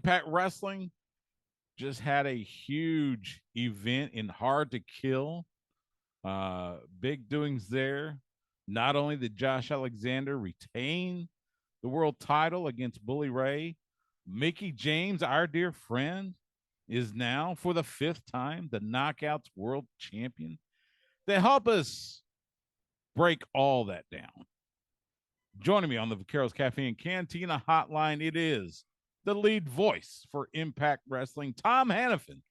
Impact Wrestling just had a huge event in Hard to Kill. Big doings there. Not only did Josh Alexander retain the world title against Bully Ray, Mickie James, our dear friend, is now for the 5th time the Knockouts World Champion. To help us break all that down, joining me on the Vaqueros Cafe and Cantina hotline, it is the lead voice for Impact Wrestling, Tom Hannifan.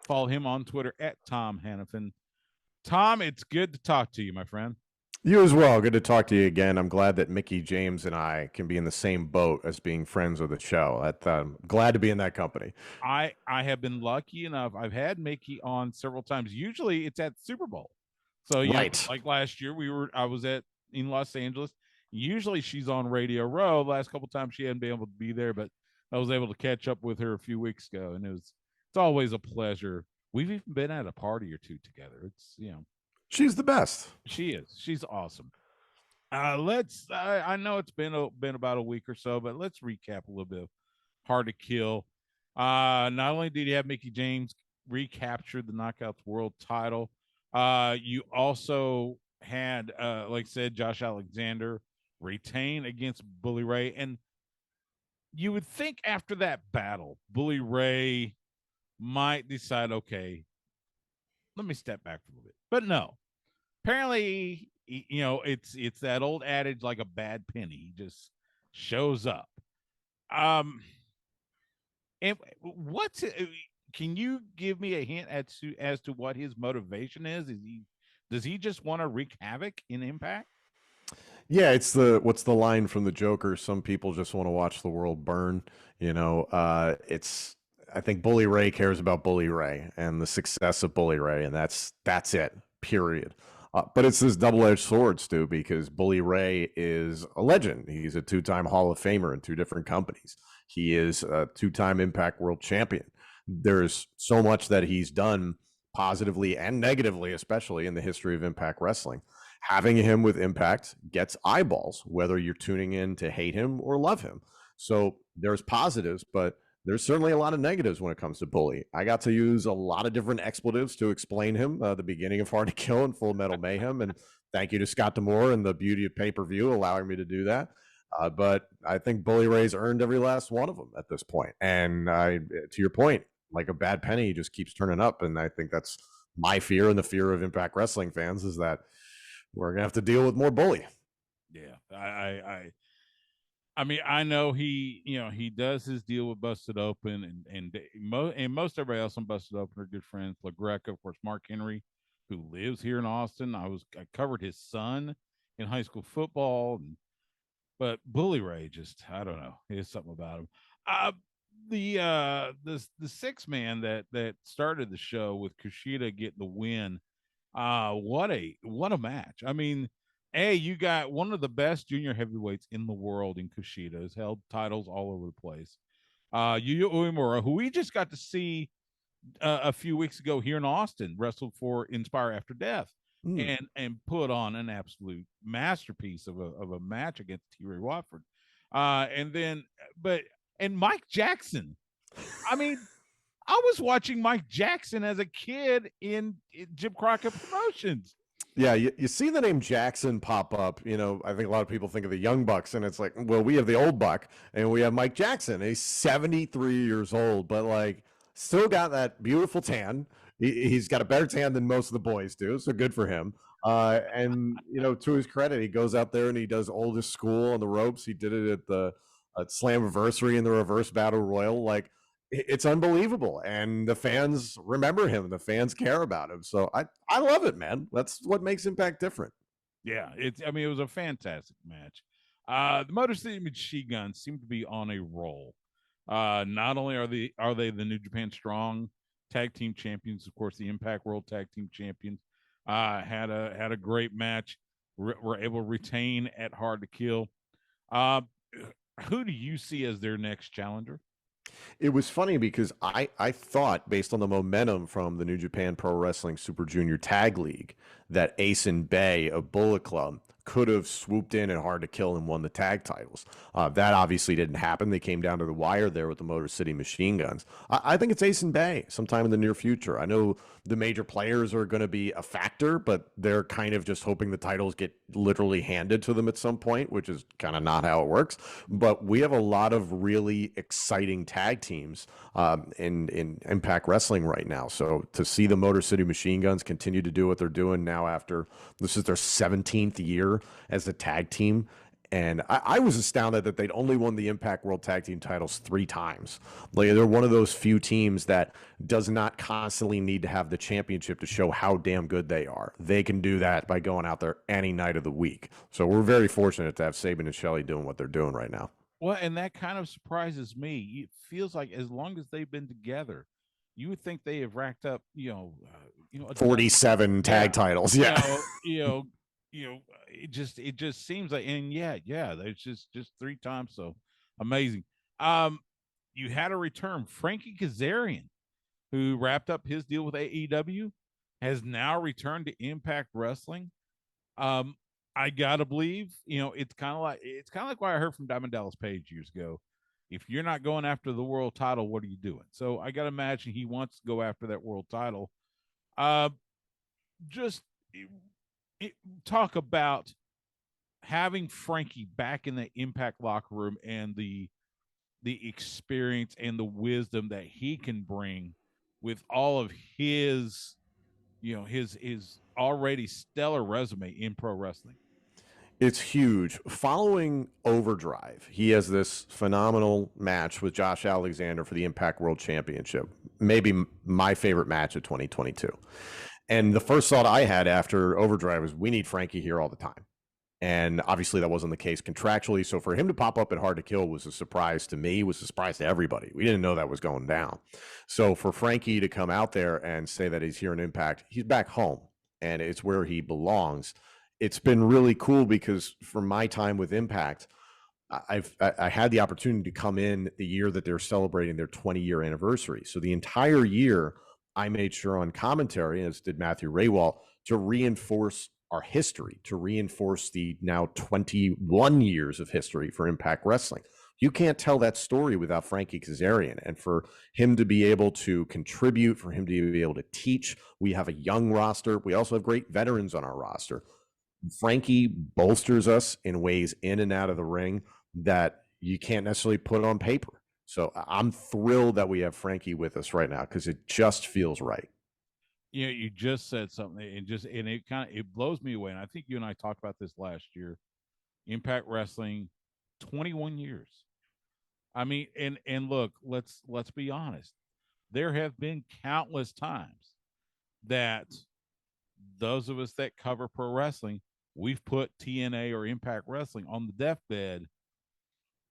Follow him on Twitter at Tom Hannifan. Tom, it's good to talk to you, my friend. You as well. Good to talk to you again. I'm glad that Mickie James and I can be in the same boat as being friends with the show. Glad to be in that company. I have been lucky enough. I've had Mickie on several times. Usually it's at Super Bowl. So right. Like last year I was in Los Angeles. Usually she's on Radio Row. Last couple times she hadn't been able to be there, but I was able to catch up with her a few weeks ago, and it's always a pleasure. We've even been at a party or two together. It's she's the best. She is. She's awesome. I know it's been about a week or so, but let's recap a little bit of Hard to Kill. Not only did you have Mickie James recapture the Knockouts World title, you also had, like I said, Josh Alexander retain against Bully Ray. And you would think after that battle, Bully Ray might decide, okay, let me step back a little bit. But no, apparently, it's that old adage, like a bad penny. He just shows up. And can you give me a hint as to what his motivation is? Does he just want to wreak havoc in Impact? Yeah, what's the line from the Joker? Some people just want to watch the world burn. I think Bully Ray cares about Bully Ray and the success of Bully Ray, and that's it. Period. But it's this double-edged sword, Stu, because Bully Ray is a legend. He's a 2-time Hall of Famer in 2 different companies. He is a 2-time Impact World Champion. There's so much that he's done positively and negatively, especially in the history of Impact Wrestling. Having him with Impact gets eyeballs, whether you're tuning in to hate him or love him. So there's positives, but there's certainly a lot of negatives when it comes to Bully. I got to use a lot of different expletives to explain him, the beginning of Hard to Kill and Full Metal Mayhem. And thank you to Scott D'Amore and the beauty of pay-per-view allowing me to do that. But I think Bully Ray's earned every last one of them at this point. And to your point, like a bad penny, he just keeps turning up. And I think that's my fear and the fear of Impact Wrestling fans is that we're going to have to deal with more Bully. Yeah, I mean, I know he does his deal with Busted Open, and most everybody else on Busted Open are good friends. LaGreca, of course, Mark Henry, who lives here in Austin. I covered his son in high school football, but Bully Ray just, I don't know, there's something about him. The 6-man that started the show with Kushida getting the win. What a match! I mean, you got one of the best junior heavyweights in the world in Kushida, has held titles all over the place. Yuya Uemura, who we just got to see a few weeks ago here in Austin, wrestled for Inspire After Death, and put on an absolute masterpiece of a match against T. Ray Watford. And Mike Jackson. I mean, I was watching Mike Jackson as a kid in Jim Crockett Promotions. Yeah, you see the name Jackson pop up. I think a lot of people think of the Young Bucks, and it's like, well, we have the old Buck, and we have Mike Jackson. He's 73 years old, but still got that beautiful tan. He's got a better tan than most of the boys do, so good for him. And to his credit, he goes out there and he does oldest school on the ropes. He did it at the Slammiversary in the Reverse Battle Royal. It's unbelievable, and the fans remember him. The fans care about him, so I love it, man. That's what makes Impact different. Yeah, it was a fantastic match. The Motor City Machine Guns seem to be on a roll. Not only are they the New Japan Strong Tag Team Champions, of course, the Impact World Tag Team Champions. Had a great match. Were able to retain at Hard to Kill. Who do you see as their next challenger? It was funny because I thought, based on the momentum from the New Japan Pro Wrestling Super Junior Tag League, that Ace and Bay of Bullet Club could have swooped in at Hard to Kill and won the tag titles. That obviously didn't happen. They came down to the wire there with the Motor City Machine Guns. I think it's Ace and Bay sometime in the near future. I know the major players are going to be a factor, but they're kind of just hoping the titles get literally handed to them at some point, which is kind of not how it works. But we have a lot of really exciting tag teams in Impact Wrestling right now. So to see the Motor City Machine Guns continue to do what they're doing now after this is their 17th year as a tag team. And I was astounded that they'd only won the Impact World Tag Team titles 3 times. Like, they're one of those few teams that does not constantly need to have the championship to show how damn good they are. They can do that by going out there any night of the week. So we're very fortunate to have Saban and Shelley doing what they're doing right now. Well, and that kind of surprises me. It feels like as long as they've been together, you would think they have racked up, 47 tag titles. Yeah. It just seems like, and there's just 3 times. So amazing. You had a return. Frankie Kazarian, who wrapped up his deal with AEW, has now returned to Impact Wrestling. I gotta believe, it's kind of like what I heard from Diamond Dallas Page years ago. If you're not going after the world title, what are you doing? So I gotta imagine he wants to go after that world title. Just talk about having Frankie back in the Impact locker room and the experience and the wisdom that he can bring with all of his his already stellar resume in pro wrestling. It's huge. Following Overdrive, he has this phenomenal match with Josh Alexander for the Impact World Championship. Maybe my favorite match of 2022. And the first thought I had after Overdrive was, we need Frankie here all the time. And obviously that wasn't the case contractually. So for him to pop up at Hard to Kill was a surprise to me, was a surprise to everybody. We didn't know that was going down. So for Frankie to come out there and say that he's here in Impact, he's back home and it's where he belongs. It's been really cool because from my time with Impact, I had the opportunity to come in the year that they're celebrating their 20-year anniversary. So the entire year I made sure on commentary, as did Matthew Raywall, to reinforce our history, to reinforce the now 21 years of history for Impact Wrestling. You can't tell that story without Frankie Kazarian. And for him to be able to contribute, for him to be able to teach, we have a young roster. We also have great veterans on our roster. Frankie bolsters us in ways in and out of the ring that you can't necessarily put on paper. So I'm thrilled that we have Frankie with us right now because it just feels right. You just said something, and it blows me away. And I think you and I talked about this last year. Impact Wrestling, 21 years. I mean, and look, let's be honest. There have been countless times that those of us that cover pro wrestling, we've put TNA or Impact Wrestling on the deathbed.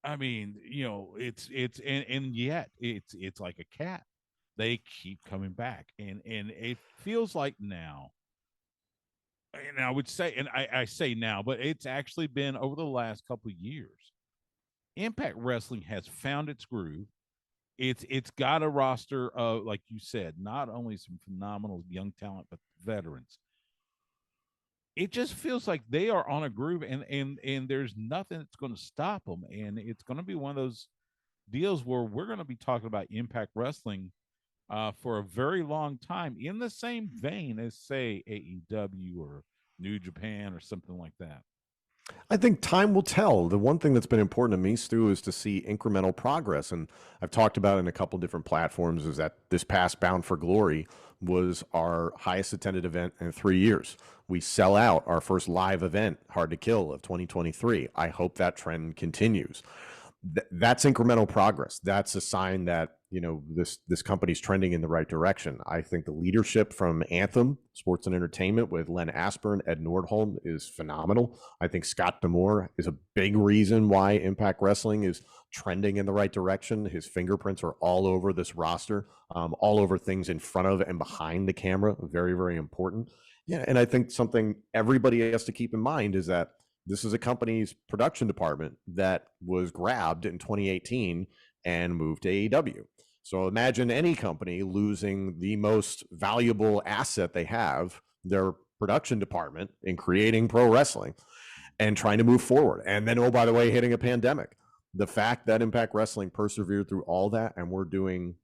I mean, it's yet it's like a cat. They keep coming back, and it feels like now. And I would say, and I say now, but it's actually been over the last couple of years. Impact Wrestling has found its groove. It's got a roster of, like you said, not only some phenomenal young talent, but veterans. It just feels like they are on a groove, and there's nothing that's going to stop them. And it's going to be one of those deals where we're going to be talking about Impact Wrestling for a very long time, in the same vein as, say, AEW or New Japan or something like that. I think time will tell. The one thing that's been important to me, Stu, is to see incremental progress. And I've talked about in a couple different platforms is that this past Bound for Glory was our highest attended event in 3 years. We sell out our first live event, Hard to Kill, of 2023. I hope that trend continues. That's incremental progress. That's a sign that, this company's trending in the right direction. I think the leadership from Anthem Sports and Entertainment with Len Aspern, Ed Nordholm is phenomenal. I think Scott D'Amore is a big reason why Impact Wrestling is trending in the right direction. His fingerprints are all over this roster, all over things in front of and behind the camera. Very, very important. Yeah, and I think something everybody has to keep in mind is that this is a company's production department that was grabbed in 2018 and moved to AEW. So imagine any company losing the most valuable asset they have, their production department, in creating pro wrestling. and trying to move forward. And then, oh, by the way, hitting a pandemic. The fact that Impact Wrestling persevered through all that, and we're doing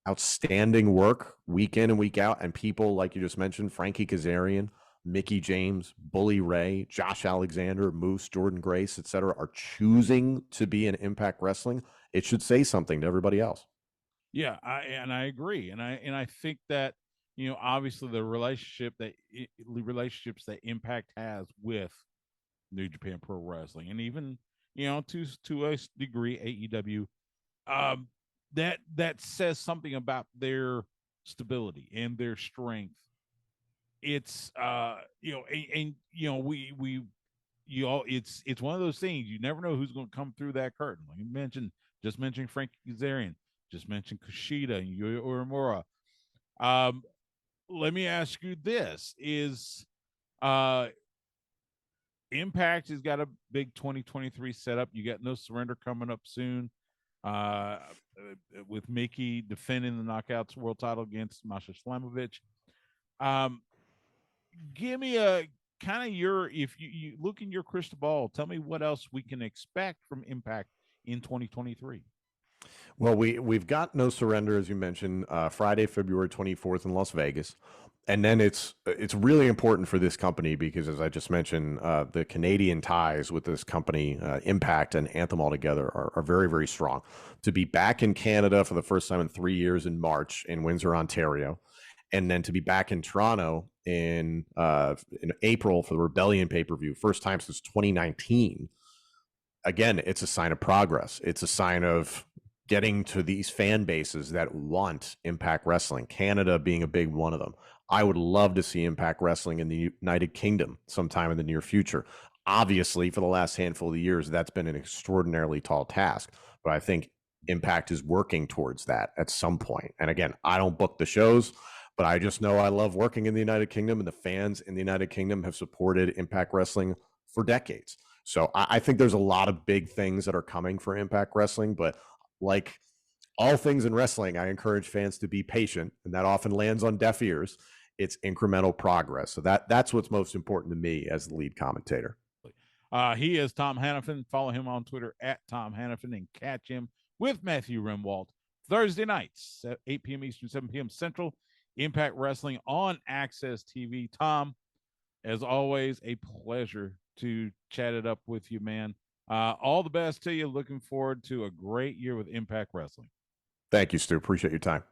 outstanding work week in and week out, and people like you just mentioned, Frankie Kazarian, Mickey James, Bully Ray, Josh Alexander, Moose, Jordan Grace, etc., are choosing to be in Impact Wrestling. It should say something to everybody else. Yeah, I agree, and I think that, obviously the relationships that Impact has with New Japan Pro Wrestling, and even, to a degree AEW, um, that says something about their stability and their strength. It's it's one of those things, you never know who's going to come through that curtain. Like you mentioned, just mentioning Frankie Kazarian, just mentioned Kushida and Yuya Uemura. Let me ask you this: Is Impact has got a big 2023 setup? You got No Surrender coming up soon, with Mickey defending the Knockouts World Title against Masha Slamovich. Give me a kind of if you look in your crystal ball, tell me what else we can expect from Impact in 2023. Well, we've got No Surrender, as you mentioned, Friday, February 24th in Las Vegas. And then it's really important for this company because, as I just mentioned, the Canadian ties with this company, Impact and Anthem altogether, are very, very strong. To be back in Canada for the first time in 3 years in March in Windsor, Ontario, and then to be back in Toronto in April for the Rebellion pay-per-view, first time since 2019. Again, it's a sign of progress. It's a sign of getting to these fan bases that want Impact Wrestling, Canada being a big one of them. I would love to see Impact Wrestling in the United Kingdom sometime in the near future. Obviously, for the last handful of years, that's been an extraordinarily tall task, but I think Impact is working towards that at some point. And again, I don't book the shows, but I just know I love working in the United Kingdom, and the fans in the United Kingdom have supported Impact Wrestling for decades. So I think there's a lot of big things that are coming for Impact Wrestling, but like all things in wrestling, I encourage fans to be patient, and that often lands on deaf ears. It's incremental progress. So that's what's most important to me as the lead commentator. He is Tom Hannifan. Follow him on Twitter at Tom Hannifan, and catch him with Matthew Rimwald Thursday nights at 8 p.m. Eastern, 7 p.m. Central. Impact Wrestling on Access TV. Tom, as always, a pleasure to chat it up with you, man. All the best to you. Looking forward to a great year with Impact Wrestling. Thank you, Stu. Appreciate your time.